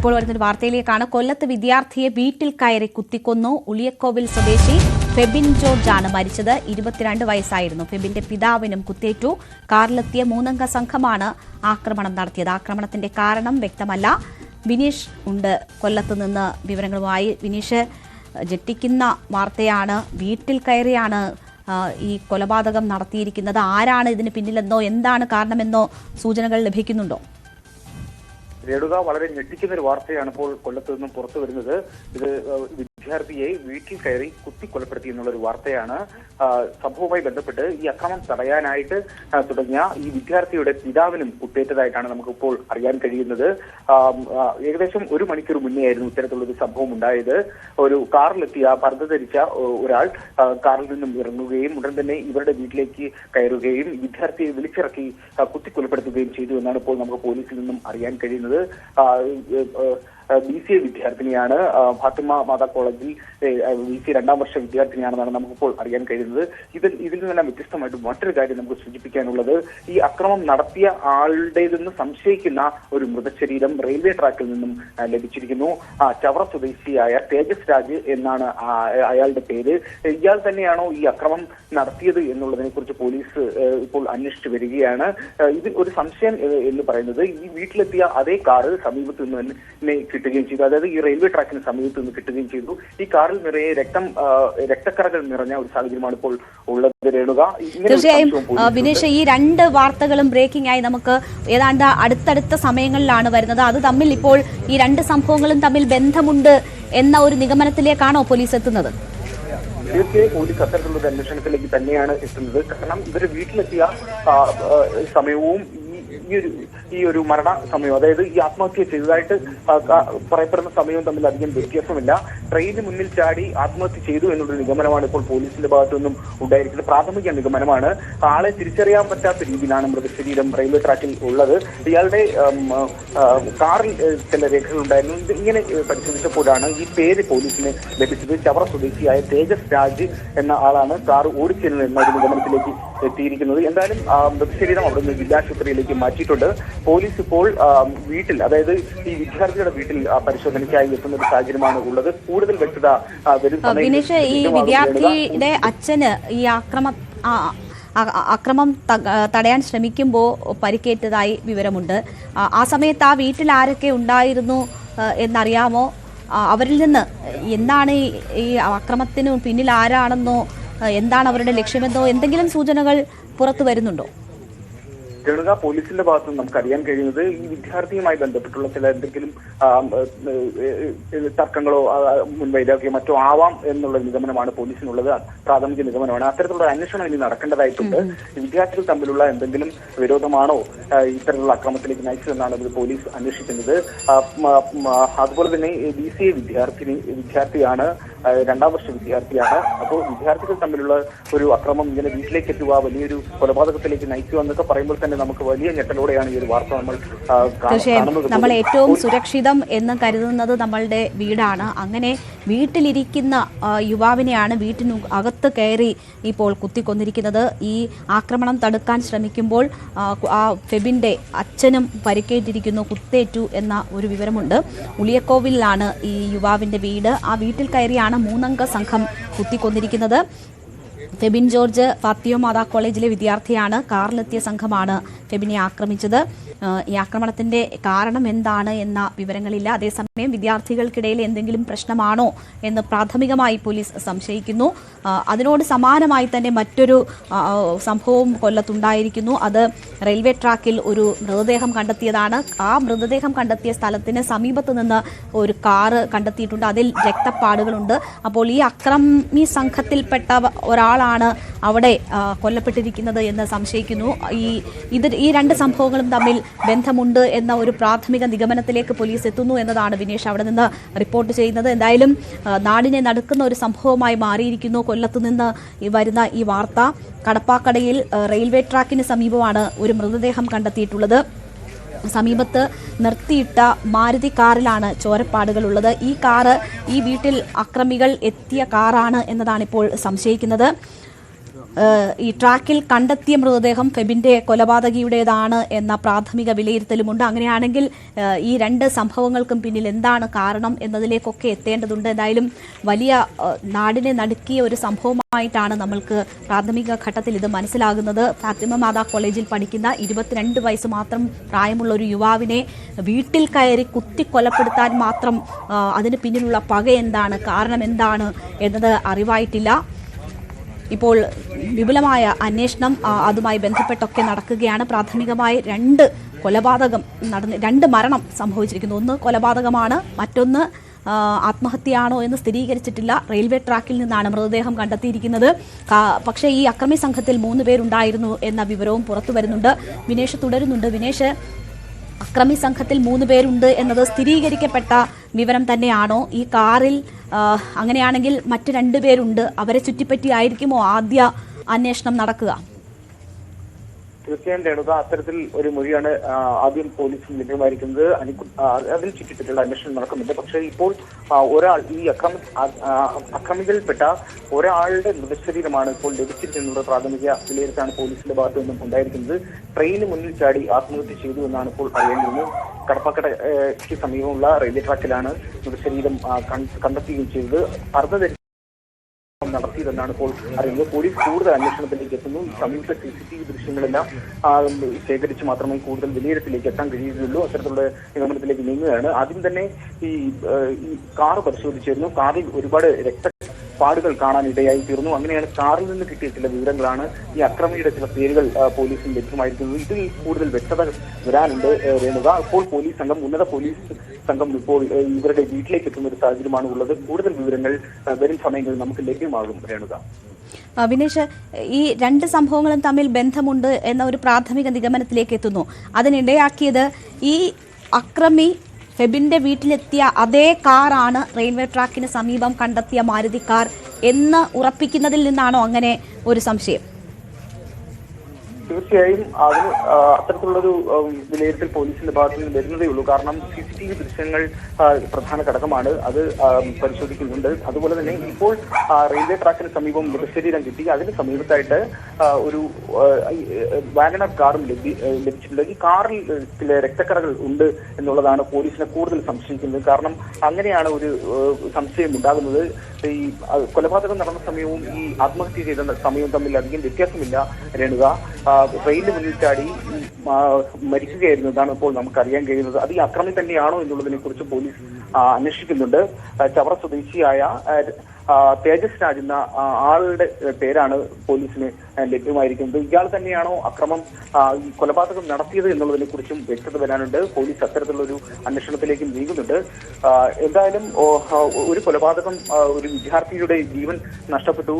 ഇപ്പോൾ വരുന്നൊരു വാർത്തയിലേക്കാണ്. കൊല്ലത്ത് വിദ്യാർത്ഥിയെ വീട്ടിൽ കയറി കുത്തിക്കൊന്നു. ഉളിയക്കോവിൽ സ്വദേശി ഫെബിൻ ജോർജ് ആണ് മരിച്ചത്. 22 വയസ്സായിരുന്നു. ഫെബിന്റെ പിതാവിനും കുത്തേറ്റു. കാറിലെത്തിയ 3 അംഗ സംഘമാണ് ആക്രമണം നടത്തിയത്. ആക്രമണത്തിന്റെ കാരണം വ്യക്തമല്ല. വിനീഷ് ഉണ്ട് കൊല്ലത്ത് നിന്ന് വിവരങ്ങളുമായി. വിനീഷ്, ഞെട്ടിക്കുന്ന വാർത്തയാണ്. വീട്ടിൽ കയറിയാണ് ഈ കൊലപാതകം നടത്തിയിരിക്കുന്നത്. ആരാണ് ഇതിന് പിന്നിലെന്നോ എന്താണ് കാരണമെന്നോ സൂചനകൾ ലഭിക്കുന്നുണ്ടോ? രേണുക, വളരെ ഞെട്ടിക്കുന്ന ഒരു വാർത്തയാണ് ഇപ്പോൾ കൊല്ലത്ത് നിന്നും പുറത്തു വരുന്നത്. ഇത് വിദ്യാർത്ഥിയെ വീട്ടിൽ കയറി കുത്തിക്കൊലപ്പെടുത്തി എന്നുള്ളൊരു വാർത്തയാണ്. സംഭവവുമായി ബന്ധപ്പെട്ട് ഈ അക്രമം തടയാനായിട്ട് തുടങ്ങിയ ഈ വിദ്യാർത്ഥിയുടെ പിതാവിനും കുത്തേറ്റതായിട്ടാണ് നമുക്കിപ്പോൾ അറിയാൻ കഴിയുന്നത്. ഏകദേശം 1 മണിക്കൂർ മുന്നേ ആയിരുന്നു ഇത്തരത്തിലുള്ളൊരു സംഭവം ഉണ്ടായത്. ഒരു കാറിലെത്തിയ പർദ്ദ ധരിച്ച ഒരാൾ കാറിൽ നിന്നും ഇറങ്ങുകയും ഉടൻ തന്നെ ഇവരുടെ വീട്ടിലേക്ക് കയറുകയും വിദ്യാർത്ഥിയെ വിളിച്ചിറക്കി കുത്തിക്കൊലപ്പെടുത്തുകയും ചെയ്തു എന്നാണ് ഇപ്പോൾ നമുക്ക് പോലീസിൽ നിന്നും അറിയാൻ കഴിയുന്നത്. BCA വിദ്യാർത്ഥിനിയാണ്. ഫാത്തിമ മാതാ കോളേജിൽ BCA 2ാം വർഷ വിദ്യാർത്ഥിനിയാണെന്നാണ് നമുക്കിപ്പോൾ അറിയാൻ കഴിയുന്നത്. ഇതിൽ നിന്നെല്ലാം വ്യത്യസ്തമായിട്ട് മറ്റൊരു കാര്യം നമുക്ക് സൂചിപ്പിക്കാനുള്ളത്, ഈ അക്രമം നടത്തിയ ആളുടേതെന്ന് സംശയിക്കുന്ന ഒരു മൃതശരീരം റെയിൽവേ ട്രാക്കിൽ നിന്നും ലഭിച്ചിരിക്കുന്നു. ചവറ സ്വദേശിയായ തേജസ് രാജ് എന്നാണ് അയാളുടെ പേര്. ഇയാൾ തന്നെയാണോ ഈ അക്രമം നടത്തിയത് എന്നുള്ളതിനെ കുറിച്ച് പോലീസ് ഇപ്പോൾ അന്വേഷിച്ചു വരികയാണ്. ഇതിൽ ഒരു സംശയം എന്ന് പറയുന്നത്, ഈ വീട്ടിലെത്തിയ അതേ കാറ് സമീപത്ത് നിന്ന് തന്നെ കിട്ടുകയും ചെയ്തു. അതായത് ഈ റെയിൽവേ ട്രാക്കിന് സമീപത്ത് നിന്ന് കിട്ടുകയും ചെയ്തു. ഈ കാറിൽ നിറയെ രക്തക്കറകൾ നിറഞ്ഞ ഒരു സാഹചര്യമാണ് ഇപ്പോൾ ഉള്ളത്. രേണുക, തീർച്ചയായും വിനീഷ്, ഈ 2 വാർത്തകളും ബ്രേക്കിംഗ് ആയി നമുക്ക് ഏതാണ്ട് അടുത്തടുത്ത സമയങ്ങളിലാണ് വരുന്നത്. അത് തമ്മിൽ ഇപ്പോൾ ഈ 2 സംഭവങ്ങളും തമ്മിൽ ബന്ധമുണ്ട് എന്ന ഒരു നിഗമനത്തിലേക്കാണോ പോലീസ് എത്തുന്നത്? തീർച്ചയായും പോലീസ് അത്തരത്തിലുള്ള അന്വേഷണത്തിലേക്ക് തന്നെയാണ് എത്തുന്നത്. കാരണം ഇവര് വീട്ടിലെത്തിയ സമയവും ഈ ഒരു മരണ സമയം, അതായത് ഈ ആത്മഹത്യ ചെയ്തതായിട്ട് പറയപ്പെടുന്ന സമയവും തമ്മിൽ അധികം വ്യത്യാസമില്ല. ട്രെയിനിന് മുന്നിൽ ചാടി ആത്മഹത്യ ചെയ്തു എന്നുള്ള നിഗമനമാണ് ഇപ്പോൾ പോലീസിന്റെ ഭാഗത്തു നിന്നും ഉണ്ടായിരിക്കുന്നത്. പ്രാഥമിക നിഗമനമാണ്. ആളെ തിരിച്ചറിയാൻ പറ്റാത്ത രീതിയിലാണ് മൃതശരീരം റെയിൽവേ ട്രാക്കിൽ ഉള്ളത്. ഇയാളുടെ കാറിൽ ചില രേഖകൾ ഉണ്ടായിരുന്നു. ഇങ്ങനെ പരിശോധിച്ചപ്പോഴാണ് ഈ പേര് പോലീസിന് ലഭിച്ചത്. ചവറ സ്വദേശിയായ തേജസ് രാജ് എന്ന ആളാണ് കാർ ഓടിച്ചിരുന്നത് എന്ന ഒരു നിഗമനത്തിലേക്ക് എത്തിയിരിക്കുന്നത്. എന്തായാലും മൃതശരീരം അവിടെ നിന്ന് ജില്ലാശുപത്രിയിലേക്ക് മാറ്റിയിട്ടുണ്ട്. പോലീസ് ഇപ്പോൾ വീട്ടിൽ, അതായത് ഈ വിദ്യാർത്ഥിയുടെ വീട്ടിൽ പരിശോധനയ്ക്കായി എത്തുന്ന ഒരു സാഹചര്യമാണ് ഉള്ളത്. കൂടുതൽ വ്യക്തത വരും. വിനീഷ്, ഈ വിദ്യാർത്ഥിയുടെ അച്ഛന് ഈ അക്രമം തടയാൻ ശ്രമിക്കുമ്പോൾ പരിക്കേറ്റതായി വിവരമുണ്ട്. ആ സമയത്ത് ആ വീട്ടിൽ ആരൊക്കെ ഉണ്ടായിരുന്നു എന്നറിയാമോ? അവരിൽ നിന്ന് എന്താണ് ഈ അക്രമത്തിന് പിന്നിൽ ആരാണെന്നോ എന്താണ് അവരുടെ ലക്ഷ്യമെന്നോ എന്തെങ്കിലും സൂചനകൾ പുറത്തു വരുന്നുണ്ടോ? രേണുക, പോലീസിന്റെ ഭാഗത്ത് നിന്ന് നമുക്ക് അറിയാൻ കഴിയുന്നത്, ഈ വിദ്യാർത്ഥിയുമായി ബന്ധപ്പെട്ടുള്ള ചില എന്തെങ്കിലും തർക്കങ്ങളോ മുൻവൈരാഗ്യമോ മറ്റോ ആവാം എന്നുള്ള നിഗമനമാണ് പോലീസിനുള്ളത്. പ്രാഥമിക നിഗമനമാണ്. അത്തരത്തിലുള്ള അന്വേഷണം ഇനി നടക്കേണ്ടതായിട്ടുണ്ട്. വിദ്യാർത്ഥികൾ തമ്മിലുള്ള എന്തെങ്കിലും വിരോധമാണോ ഇത്തരത്തിലുള്ള അക്രമത്തിലേക്ക് നയിച്ചതെന്നാണ് പോലീസ് അന്വേഷിക്കുന്നത്. അതുപോലെ തന്നെ BCA വിദ്യാർത്ഥിയാണ്, 2ാം വർഷ വിദ്യാർത്ഥിയാണ്. അപ്പോൾ വിദ്യാർത്ഥികൾ തമ്മിലുള്ള ഒരു അക്രമം ഇങ്ങനെ വീട്ടിലേക്ക് എത്തുക, വലിയൊരു കൊലപാതകത്തിലേക്ക് നയിക്കുക എന്നൊക്കെ പറയുമ്പോൾ തന്നെ നമുക്ക് വലിയ ഞെട്ടലോടെയാണ് ഈ ഒരു വാർത്ത നമ്മൾ കാണുന്നത്. നമ്മൾ ഏറ്റവും സുരക്ഷിതം എന്ന് കരുതുന്നത് നമ്മളുടെ വീടാണ്. അങ്ങനെ വീട്ടിലിരിക്കുന്ന യുവാവിനെയാണ് വീട്ടിന് അകത്ത് കയറി ഇപ്പോൾ കുത്തിക്കൊന്നിരിക്കുന്നത്. ഈ ആക്രമണം തടുക്കാൻ ശ്രമിക്കുമ്പോൾ ആ ഫെബിന്റെ അച്ഛനും പരിക്കേറ്റിരിക്കുന്നു, കുത്തേറ്റു എന്ന ഒരു വിവരമുണ്ട്. ഉളിയക്കോവിലാണ് ഈ യുവാവിന്റെ വീട്. ആ വീട്ടിൽ കയറിയാണ് 3 അംഗ സംഘം കുത്തിക്കൊന്നിരിക്കുന്നത്. ഫെബിൻ ജോർജ് ഫാത്തിമ മാതാ കോളേജിലെ വിദ്യാർത്ഥിയാണ്. കാറിലെത്തിയ സംഘമാണ് ഫെബിനെ ആക്രമിച്ചത്. ഈ ആക്രമണത്തിന്റെ കാരണം എന്താണ് എന്ന വിവരങ്ങളില്ല. അതേസമയം വിദ്യാർത്ഥികൾക്കിടയിൽ എന്തെങ്കിലും പ്രശ്നമാണോ എന്ന് പ്രാഥമികമായി പോലീസ് സംശയിക്കുന്നു. അതിനോട് സമാനമായി തന്നെ മറ്റൊരു സംഭവം കൊല്ലത്തുണ്ടായിരിക്കുന്നു. അത് റെയിൽവേ ട്രാക്കിൽ ഒരു മൃതദേഹം കണ്ടെത്തിയതാണ്. ആ മൃതദേഹം കണ്ടെത്തിയ സ്ഥലത്തിന് സമീപത്ത് നിന്ന് ഒരു കാറ് കണ്ടെത്തിയിട്ടുണ്ട്. അതിൽ രക്തപ്പാടുകളുണ്ട്. അപ്പോൾ ഈ അക്രമി സംഘത്തിൽപ്പെട്ട ഒരാളാണ് അവിടെ കൊല്ലപ്പെട്ടിരിക്കുന്നത് എന്ന് സംശയിക്കുന്നു. ഈ 2 സംഭവങ്ങളും തമ്മിൽ ബന്ധമുണ്ട് എന്ന ഒരു പ്രാഥമിക നിഗമനത്തിലേക്ക് പോലീസ് എത്തുന്നു എന്നതാണ് വിനീഷ് അവിടെ നിന്ന് റിപ്പോർട്ട് ചെയ്യുന്നത്. എന്തായാലും നാടിനെ നടുക്കുന്ന ഒരു സംഭവമായി മാറിയിരിക്കുന്നു കൊല്ലത്ത് നിന്ന് വരുന്ന ഈ വാർത്ത. കടപ്പാക്കടയിൽ റെയിൽവേ ട്രാക്കിന് സമീപമാണ് ഒരു മൃതദേഹം കണ്ടെത്തിയിട്ടുള്ളത്. സമീപത്ത് നിർത്തിയിട്ട മാരുതി കാറിലാണ് ചോരപ്പാടുകളുള്ളത്. ഈ കാറ് ഈ വീട്ടിൽ അക്രമികൾ എത്തിയ കാറാണ് എന്നതാണ് ഇപ്പോൾ സംശയിക്കുന്നത്. ഈ ട്രാക്കിൽ കണ്ടെത്തിയ മൃതദേഹം ഫെബിന്റെ കൊലപാതകിയുടേതാണ് എന്ന പ്രാഥമിക വിലയിരുത്തലുമുണ്ട്. അങ്ങനെയാണെങ്കിൽ ഈ രണ്ട് സംഭവങ്ങൾക്കും പിന്നിൽ എന്താണ് കാരണം എന്നതിലേക്കൊക്കെ എത്തേണ്ടതുണ്ട്. എന്തായാലും വലിയ നാടിനെ നടുക്കിയ ഒരു സംഭവമായിട്ടാണ് നമ്മൾക്ക് പ്രാഥമിക ഘട്ടത്തിൽ ഇത് മനസ്സിലാകുന്നത്. ഫാത്തിമ മാതാ കോളേജിൽ പഠിക്കുന്ന 22 വയസ്സ് മാത്രം പ്രായമുള്ള ഒരു യുവാവിനെ വീട്ടിൽ കയറി കുത്തിക്കൊലപ്പെടുത്താൻ മാത്രം അതിന് പിന്നിലുള്ള പക എന്താണ്, കാരണം എന്താണ് എന്നത് അറിവായിട്ടില്ല. ഇപ്പോൾ വിപുലമായ അന്വേഷണം അതുമായി ബന്ധപ്പെട്ടൊക്കെ നടക്കുകയാണ്. പ്രാഥമികമായി 2 മരണം സംഭവിച്ചിരിക്കുന്നു. ഒന്ന് കൊലപാതകമാണ്, മറ്റൊന്ന് ആത്മഹത്യയാണോ എന്ന് സ്ഥിരീകരിച്ചിട്ടില്ല. റെയിൽവേ ട്രാക്കിൽ നിന്നാണ് മൃതദേഹം കണ്ടെത്തിയിരിക്കുന്നത്. പക്ഷേ ഈ അക്രമി സംഘത്തിൽ 3 പേരുണ്ടായിരുന്നു എന്ന വിവരവും പുറത്തു വരുന്നുണ്ട്. വിനേഷ് തുടരുന്നുണ്ട്. വിനേഷ്, അക്രമി സംഘത്തിൽ 3 പേരുണ്ട് എന്നത് സ്ഥിരീകരിക്കപ്പെട്ട വിവരം തന്നെയാണോ? ഈ കാറിൽ അങ്ങനെയാണെങ്കിൽ മറ്റ് 2 പേരുണ്ട്, അവരെ ചുറ്റിപ്പറ്റിയായിരിക്കുമോ ആദ്യ അന്വേഷണം നടക്കുക? തീർച്ചയായും രേണുക, അത്തരത്തിൽ ഒരു മൊഴിയാണ് ആദ്യം പോലീസിന് ലഭ്യമായിരിക്കുന്നത്. അതിൽ ചുറ്റിപ്പറ്റിയുള്ള അന്വേഷണം നടക്കുന്നുണ്ട്. പക്ഷേ ഇപ്പോൾ ഒരാൾ ഈ അക്രമികളിൽപ്പെട്ട ഒരാളുടെ മൃതശരീരമാണ് ഇപ്പോൾ ലഭിച്ചിരിക്കുന്നത്. പ്രാഥമിക വിലയിരുത്താണ് പോലീസിന്റെ ഭാഗത്തു നിന്നും ഉണ്ടായിരിക്കുന്നത്. ട്രെയിന് മുന്നിൽ ചാടി ആത്മഹത്യ ചെയ്തു എന്നാണ് ഇപ്പോൾ അറിയേണ്ടത്. കടപ്പാക്കടയ്ക്ക് സമീപമുള്ള റെയിൽവേ ട്രാക്കിലാണ് മൃതശരീരം കണ്ടെത്തുകയും ചെയ്തത്. നടത്തിയതെന്നാണ് ഇപ്പോൾ അറിയുന്നത്. പോലീസ് കൂടുതൽ അന്വേഷണത്തിലേക്ക് എത്തുന്നു. സമീപ CCTV ദൃശ്യങ്ങളെല്ലാം ശേഖരിച്ച് മാത്രമേ കൂടുതൽ വിലയിരുത്തലിലേക്ക് എത്താൻ കഴിയുകയുള്ളൂ. അത്തരത്തിലുള്ള നിഗമനത്തിലേക്ക് നീങ്ങുകയാണ്. ആദ്യം തന്നെ ഈ കാർ പരിശോധിച്ചിരുന്നു. കാറിൽ ഒരുപാട് പാടുകൾ കാണാൻ ഇടയായി തീർന്നു. അങ്ങനെയാണ് കാറിൽ നിന്ന് കിട്ടിയ ചില വിവരങ്ങളാണ് ഈ അക്രമിയുടെ ചില പേരുകൾ പോലീസിന് ലഭ്യമായിരിക്കുന്നത്. ഇതിൽ കൂടുതൽ വ്യക്തത വരാനുണ്ട് രേണുക. ഇപ്പോൾ ഉന്നത പോലീസ് സംഘം ഇപ്പോൾ ഇവരുടെ വീട്ടിലേക്ക് എത്തുന്ന ഒരു സാഹചര്യമാണ് ഉള്ളത്. കൂടുതൽ വിവരങ്ങൾ വരും സമയങ്ങളിൽ നമുക്ക് ലഭ്യമാകും രേണുക. വിനേഷ്, ഈ 2 സംഭവങ്ങളും തമ്മിൽ ബന്ധമുണ്ട് എന്ന ഒരു പ്രാഥമിക നിഗമനത്തിലേക്ക് എത്തുന്നു. അതിനിടയാക്കിയത് ഈ അക്രമി ഫെബിന്റെ വീട്ടിലെത്തിയ അതേ കാറാണ് റെയിൽവേ ട്രാക്കിന് സമീപം കണ്ടെത്തിയ മാരുതി കാർ എന്ന് ഉറപ്പിക്കുന്നതിൽ നിന്നാണോ അങ്ങനെ ഒരു സംശയം? തീർച്ചയായും അതിന് അത്തരത്തിലുള്ളൊരു വിലയിരുത്തൽ പോലീസിന്റെ ഭാഗത്ത് നിന്ന് വരുന്നതേ ഉള്ളൂ. കാരണം CCTV ദൃശ്യങ്ങൾ പ്രധാന ഘടകമാണ്. അത് പരിശോധിക്കുന്നുണ്ട്. അതുപോലെ തന്നെ ഇപ്പോൾ റെയിൽവേ ട്രാക്കിന് സമീപം മൃതശരീരം കിട്ടി. അതിന് സമീപത്തായിട്ട് ഒരു വാഗണർ കാറും ലഭിച്ചിട്ടുണ്ട്. ഈ കാറിൽ ചില രക്തക്കറകൾ ഉണ്ട് എന്നുള്ളതാണ് പോലീസിനെ കൂടുതൽ സംശയിക്കുന്നത്. കാരണം അങ്ങനെയാണ് ഒരു സംശയം ഉണ്ടാകുന്നത്. ഈ കൊലപാതകം നടന്ന സമയവും ഈ ആത്മഹത്യ ചെയ്ത സമയവും തമ്മിൽ അധികം വ്യത്യാസമില്ല രേണുക. ട്രെയിനിന് മുന്നിൽ ചാടി മരിക്കുകയായിരുന്നു എന്നാണ് ഇപ്പോൾ നമുക്കറിയാൻ കഴിയുന്നത്. അത് ഈ അക്രമി തന്നെയാണോ എന്നുള്ളതിനെ കുറിച്ച് പോലീസ് അന്വേഷിക്കുന്നുണ്ട്. ചവറ സ്വദേശിയായ തേജസ് രാജ് എന്ന ആളുടെ പേരാണ് പോലീസിന് ലഭ്യമായിരിക്കുന്നത്. ഇയാൾ തന്നെയാണോ അക്രമം ഈ കൊലപാതകം നടത്തിയത് എന്നുള്ളതിനെ കുറിച്ചും വ്യക്തത വരാനുണ്ട്. പോലീസ് അത്തരത്തിലുള്ളൊരു അന്വേഷണത്തിലേക്ക് നീങ്ങുന്നുണ്ട്. എന്തായാലും ഒരു കൊലപാതകം, ഒരു വിദ്യാർത്ഥിയുടെ ജീവൻ നഷ്ടപ്പെട്ടു,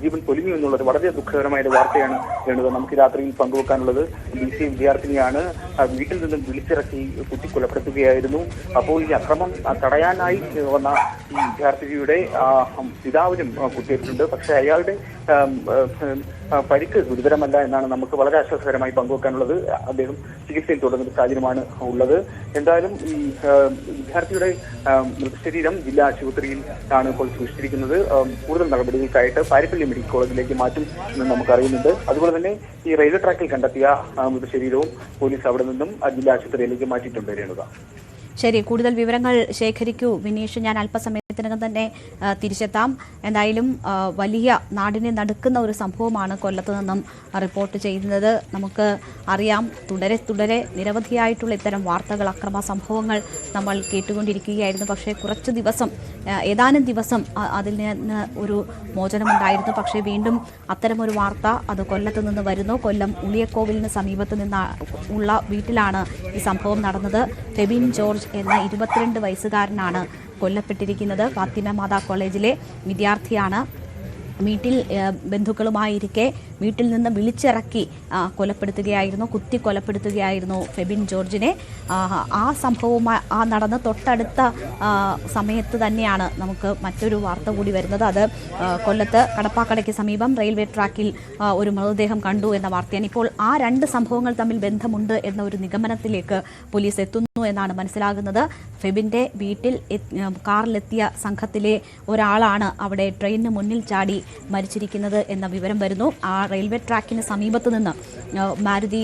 ജീവൻ പൊലിഞ്ഞു എന്നുള്ളത് വളരെ ദുഃഖകരമായ ഒരു വാർത്തയാണ് വേണ്ടത് നമുക്ക് രാത്രിയിൽ പങ്കുവെക്കാനുള്ളത്. BCA വിദ്യാർത്ഥിനിയാണ് വീട്ടിൽ നിന്നും വിളിച്ചിറക്കി കുത്തിക്കൊലപ്പെടുത്തുകയായിരുന്നു. അപ്പോൾ ഈ അക്രമം തടയാനായി വന്ന ഈ വിദ്യാർത്ഥിനിയുടെ പിതാവിനും കുത്തിയിട്ടുണ്ട്. പക്ഷെ അയാളുടെ പരിക്ക് ഗുരുതരമല്ല എന്നാണ് നമുക്ക് വളരെ ആശ്വാസകരമായി പങ്കുവെക്കാനുള്ളത്. അദ്ദേഹം ചികിത്സയിൽ തുടരുന്ന സാഹചര്യമാണ് ഉള്ളത്. എന്തായാലും ഈ വിദ്യാർത്ഥിയുടെ മൃതശരീരം ജില്ലാ ആശുപത്രിയിൽ ആണ് ഇപ്പോൾ സൂക്ഷിച്ചിരിക്കുന്നത്. കൂടുതൽ നടപടികൾക്കായിട്ട് പാരിപ്പള്ളി മെഡിക്കൽ കോളേജിലേക്ക് മാറ്റും എന്ന് നമുക്കറിയുന്നുണ്ട്. അതുപോലെ തന്നെ ഈ റെയിൽവേ ട്രാക്കിൽ കണ്ടെത്തിയ മൃതശരീരവും പോലീസ് അവിടെ നിന്നും ജില്ലാ ആശുപത്രിയിലേക്ക് മാറ്റിയിട്ടുണ്ട് രേണുക. ശരി, കൂടുതൽ വിവരങ്ങൾ ശേഖരിക്കൂ വിനീഷ്. ഞാൻ അല്പസമയത്തിനകം തന്നെ തിരിച്ചെത്താം. എന്തായാലും വലിയ നാടിനെ നടുക്കുന്ന ഒരു സംഭവമാണ് കൊല്ലത്ത് നിന്നും റിപ്പോർട്ട് ചെയ്യുന്നത്. നമുക്ക് അറിയാം, തുടരെ നിരവധിയായിട്ടുള്ള ഇത്തരം വാർത്തകൾ, അക്രമ സംഭവങ്ങൾ നമ്മൾ കേട്ടുകൊണ്ടിരിക്കുകയായിരുന്നു. പക്ഷേ ഏതാനും ദിവസം അതിൽ നിന്ന് ഒരു മോചനമുണ്ടായിരുന്നു. പക്ഷേ വീണ്ടും അത്തരമൊരു വാർത്ത അത് കൊല്ലത്ത് നിന്ന് വരുന്നു. കൊല്ലം ഉളിയക്കോവിലിന് സമീപത്ത് ഉള്ള വീട്ടിലാണ് ഈ സംഭവം നടന്നത്. ഫെബിൻ ജോർജ് എന്ന 22 വയസ്സുകാരനാണ് കൊല്ലപ്പെട്ടിരിക്കുന്നത്. ഫാത്തിമ മാതാ കോളേജിലെ വിദ്യാർത്ഥിയാണ്. വീട്ടിൽ ബന്ധുക്കളുമായിരിക്കെ വീട്ടിൽ നിന്ന് വിളിച്ചിറക്കി കുത്തി കൊലപ്പെടുത്തുകയായിരുന്നു ഫെബിൻ ജോർജിനെ. ആ ആ നടന്ന തൊട്ടടുത്ത സമയത്ത് തന്നെയാണ് നമുക്ക് മറ്റൊരു വാർത്ത കൂടി വരുന്നത്. അത് കൊല്ലത്ത് കടപ്പാക്കടയ്ക്ക് സമീപം റെയിൽവേ ട്രാക്കിൽ ഒരു മൃതദേഹം കണ്ടു എന്ന വാർത്തയാണ്. ഇപ്പോൾ ആ രണ്ട് സംഭവങ്ങൾ തമ്മിൽ ബന്ധമുണ്ട് എന്ന ഒരു നിഗമനത്തിലേക്ക് പോലീസ് എത്തുന്നു എന്നാണ് മനസ്സിലാകുന്നത്. ഫെബിന്റെ വീട്ടിൽ കാറിലെത്തിയ സംഘത്തിലെ ഒരാളാണ് അവിടെ ട്രെയിനിന് മുന്നിൽ ചാടി മരിച്ചിരിക്കുന്നത് എന്ന വിവരം വരുന്നു. ആ റെയിൽവേ ട്രാക്കിന് സമീപത്ത് നിന്ന് മാരുതി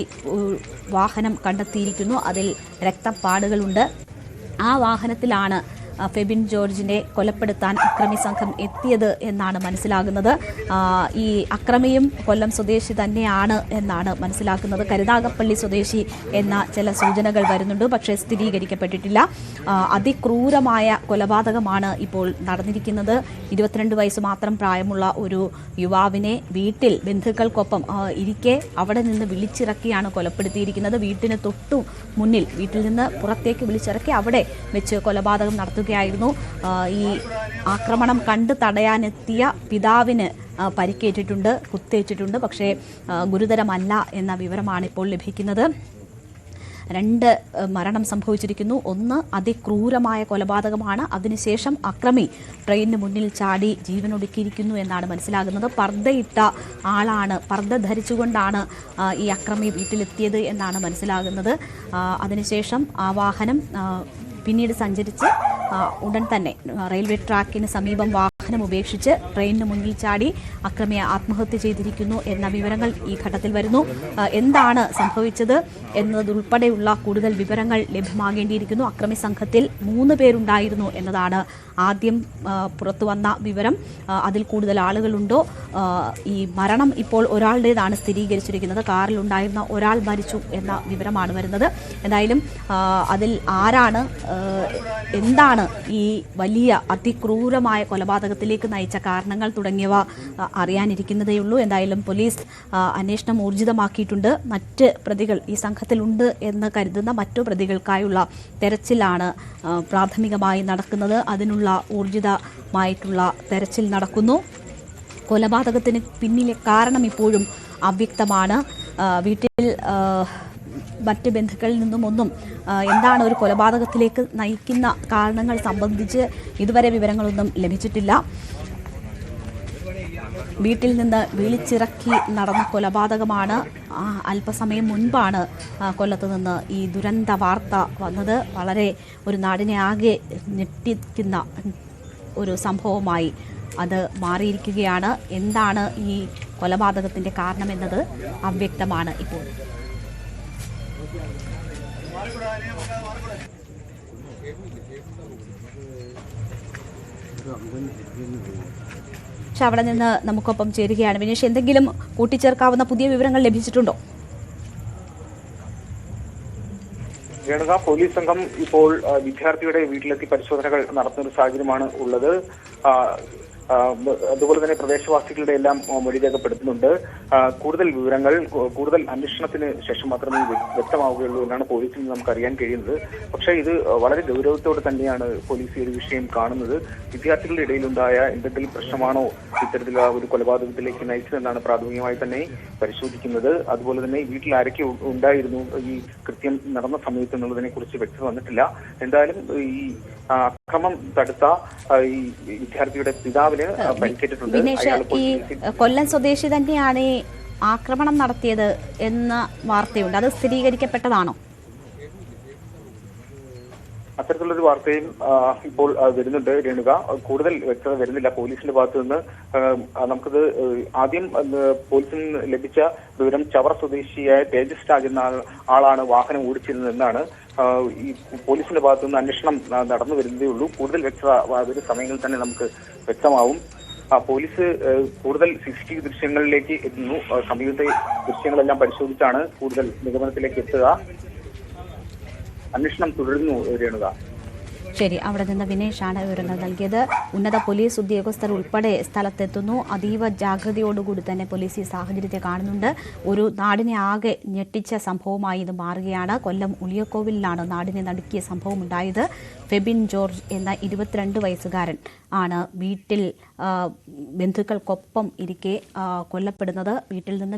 വാഹനം കണ്ടെത്തിയിരിക്കുന്നു. അതിൽ രക്തപ്പാടുകളുണ്ട്. ആ വാഹനത്തിലാണ് ഫെബിൻ ജോർജിനെ കൊലപ്പെടുത്താൻ അക്രമി സംഘം എത്തിയത് എന്നാണ് മനസ്സിലാകുന്നത്. ഈ അക്രമിയും കൊല്ലം സ്വദേശി തന്നെയാണ് എന്നാണ് മനസ്സിലാക്കുന്നത്. കരുനാഗപ്പള്ളി സ്വദേശി എന്ന ചില സൂചനകൾ വരുന്നുണ്ട്, പക്ഷേ സ്ഥിരീകരിക്കപ്പെട്ടിട്ടില്ല. അതിക്രൂരമായ കൊലപാതകമാണ് ഇപ്പോൾ നടന്നിരിക്കുന്നത്. 22 വയസ്സ് മാത്രം പ്രായമുള്ള ഒരു യുവാവിനെ വീട്ടിൽ ബന്ധുക്കൾക്കൊപ്പം ഇരിക്കെ അവിടെ നിന്ന് വിളിച്ചിറക്കിയാണ് കൊലപ്പെടുത്തിയിരിക്കുന്നത്. വീട്ടിന് തൊട്ടു മുന്നിൽ, വീട്ടിൽ നിന്ന് പുറത്തേക്ക് വിളിച്ചിറക്കി അവിടെ വെച്ച് കൊലപാതകം നടത്തുകയായിരുന്നു. ഈ ആക്രമണം കണ്ടു തടയാനെത്തിയ പിതാവിന് പരിക്കേറ്റിട്ടുണ്ട്, കുത്തേറ്റിട്ടുണ്ട്. പക്ഷേ ഗുരുതരമല്ല എന്ന വിവരമാണ് ഇപ്പോൾ ലഭിക്കുന്നത്. 2 മരണം സംഭവിച്ചിരിക്കുന്നു. ഒന്ന് അതിക്രൂരമായ കൊലപാതകമാണ്. അതിനുശേഷം അക്രമി ട്രെയിനിന് മുന്നിൽ ചാടി ജീവനൊടുക്കിയിരിക്കുന്നു എന്നാണ് മനസ്സിലാകുന്നത്. പർദ്ദയിട്ട ആളാണ്, പർദ്ദ ധരിച്ചുകൊണ്ടാണ് ഈ അക്രമി വീട്ടിലെത്തിയത് എന്നാണ് മനസ്സിലാകുന്നത്. അതിനുശേഷം ആ വാഹനം പിന്നീട് സഞ്ചരിച്ച് ഉടൻ തന്നെ റെയിൽവേ ട്രാക്കിന് സമീപം വാഹനം ഉപേക്ഷിച്ച് ട്രെയിനിന് മുന്നിൽ ചാടി അക്രമിയെ ആത്മഹത്യ ചെയ്തിരിക്കുന്നു എന്ന വിവരങ്ങൾ ഈ ഘട്ടത്തിൽ വരുന്നു. എന്താണ് സംഭവിച്ചത് എന്നതുൾപ്പെടെയുള്ള കൂടുതൽ വിവരങ്ങൾ ലഭ്യമാകേണ്ടിയിരിക്കുന്നു. അക്രമി സംഘത്തിൽ 3 പേരുണ്ടായിരുന്നു എന്നതാണ് ആദ്യം പുറത്തു വന്ന വിവരം. അതിൽ കൂടുതൽ ആളുകളുണ്ടോ? ഈ മരണം ഇപ്പോൾ ഒരാളുടേതാണ് സ്ഥിരീകരിച്ചിരിക്കുന്നത്. കാറിലുണ്ടായിരുന്ന ഒരാൾ മരിച്ചു എന്ന വിവരമാണ് വരുന്നത്. എന്തായാലും അതിൽ ആരാണ്, എന്താണ് ഈ വലിയ അതിക്രൂരമായ കൊലപാതകത്തിലേക്ക് നയിച്ച കാരണങ്ങൾ തുടങ്ങിയവ അറിയാനിരിക്കുന്നതേയുള്ളൂ. എന്തായാലും പോലീസ് അന്വേഷണം ഊർജിതമാക്കിയിട്ടുണ്ട്. മറ്റ് പ്രതികൾ ഈ സംഘത്തിലുണ്ട് എന്ന് കരുതുന്ന മറ്റു പ്രതികൾക്കായുള്ള തെരച്ചിലാണ് പ്രാഥമികമായി നടക്കുന്നത്. അതിനുള്ള ഊർജിതമായിട്ടുള്ള തെരച്ചിൽ നടക്കുന്നു. കൊലപാതകത്തിന് പിന്നിലെ കാരണം ഇപ്പോഴും അവ്യക്തമാണ്. വീട്ടിൽ മറ്റ് ബന്ധുക്കളിൽ നിന്നും എന്താണ് ഒരു കൊലപാതകത്തിലേക്ക് നയിക്കുന്ന കാരണങ്ങൾ സംബന്ധിച്ച് ഇതുവരെ വിവരങ്ങളൊന്നും ലഭിച്ചിട്ടില്ല. വീട്ടിൽ നിന്ന് വിളിച്ചിറക്കി നടന്ന കൊലപാതകമാണ്. അല്പസമയം മുൻപാണ് കൊല്ലത്ത് നിന്ന് ഈ ദുരന്ത വാർത്ത വന്നത്. വളരെ ഒരു നാടിനെ ആകെ ഞെട്ടിക്കുന്ന ഒരു സംഭവമായി അത് മാറിയിരിക്കുകയാണ്. എന്താണ് ഈ കൊലപാതകത്തിൻ്റെ കാരണമെന്നത് അവ്യക്തമാണ് ഇപ്പോൾ. പക്ഷെ അവിടെ നിന്ന് നമുക്കൊപ്പം ചേരുകയാണ് വിനീഷ്. എന്തെങ്കിലും കൂട്ടിച്ചേർക്കാവുന്ന പുതിയ വിവരങ്ങൾ ലഭിച്ചിട്ടുണ്ടോ? രേണുക, പോലീസ് സംഘം ഇപ്പോൾ വിദ്യാർത്ഥിയുടെ വീട്ടിലെത്തി പരിശോധനകൾ നടത്തുന്ന ഒരു സാഹചര്യമാണ് ഉള്ളത്. അതുപോലെ തന്നെ പ്രദേശവാസികളുടെ എല്ലാം മൊഴി രേഖപ്പെടുത്തുന്നുണ്ട്. കൂടുതൽ വിവരങ്ങൾ, കൂടുതൽ അന്വേഷണത്തിന് ശേഷം മാത്രമേ വ്യക്തമാവുകയുള്ളൂ എന്നാണ് പോലീസിൽ നിന്ന് നമുക്ക് അറിയാൻ കഴിയുന്നത്. പക്ഷേ ഇത് വളരെ ഗൗരവത്തോടെ തന്നെയാണ് പോലീസ് ഈ ഒരു വിഷയം കാണുന്നത്. വിദ്യാർത്ഥികളുടെ ഇടയിലുണ്ടായ എന്തെങ്കിലും പ്രശ്നമാണോ ഇത്തരത്തിലുള്ള ഒരു കൊലപാതകത്തിലേക്ക് നയിച്ചതെന്നാണ് പ്രാഥമികമായി തന്നെ പരിശോധിക്കുന്നത്. അതുപോലെ തന്നെ വീട്ടിൽ ആരൊക്കെ ഉണ്ടായിരുന്നു ഈ കൃത്യം നടന്ന സമയത്ത് എന്നുള്ളതിനെ കുറിച്ച് വ്യക്തത വന്നിട്ടില്ല. എന്തായാലും ഈ അക്രമം തടുത്ത ഈ വിദ്യാർത്ഥിയുടെ പിതാവിന് പരിക്കേറ്റിട്ടുണ്ട്. വിനേഷ്, ഈ കൊല്ലം സ്വദേശി തന്നെയാണ് ഈ ആക്രമണം നടത്തിയത് എന്ന വാർത്തയുണ്ട്. അത് സ്ഥിരീകരിക്കപ്പെട്ടതാണോ? അത്തരത്തിലുള്ളൊരു വാർത്തയും ഇപ്പോൾ വരുന്നുണ്ട് രേണുക. കൂടുതൽ വ്യക്തത വരുന്നില്ല പോലീസിന്റെ ഭാഗത്തു നിന്ന്. നമുക്കത് ആദ്യം പോലീസിൽ നിന്ന് ലഭിച്ച വിവരം ചവറ സ്വദേശിയായ തേജസ് രാജ് എന്ന ആളാണ് വാഹനം ഓടിച്ചിരുന്നതെന്നാണ്. ഈ പോലീസിന്റെ ഭാഗത്തു നിന്ന് അന്വേഷണം നടന്നു വരുന്നതേ ഉള്ളൂ. കൂടുതൽ വ്യക്തത ഒരു സമയങ്ങളിൽ തന്നെ നമുക്ക് വ്യക്തമാവും. പോലീസ് കൂടുതൽ CCTV ദൃശ്യങ്ങളിലേക്ക് എത്തുന്നു. സമീപത്തെ ദൃശ്യങ്ങളെല്ലാം പരിശോധിച്ചാണ് കൂടുതൽ നിഗമനത്തിലേക്ക് എത്തുക. അന്വേഷണം തുടരുന്നു രേണുക. ശരി, അവിടെ നിന്ന് വിനേഷാണ് വിവരങ്ങൾ നൽകിയത്. ഉന്നത പോലീസ് ഉദ്യോഗസ്ഥർ ഉൾപ്പെടെ സ്ഥലത്തെത്തുന്നു. അതീവ ജാഗ്രതയോടുകൂടി തന്നെ പോലീസ് ഈ സാഹചര്യത്തെ കാണുന്നുണ്ട്. ഒരു നാടിനെ ആകെ ഞെട്ടിച്ച സംഭവമായി ഇത് മാറുകയാണ്. കൊല്ലം ഉളിയക്കോവിലാണ് നാടിനെ നടുക്കിയ സംഭവം ഉണ്ടായത്. ഫെബിൻ ജോർജ് എന്ന 22 വയസ്സുകാരൻ ആണ് വീട്ടിൽ ബന്ധുക്കൾക്കൊപ്പം ഇരിക്കെ കൊല്ലപ്പെടുന്നത്. വീട്ടിൽ നിന്ന്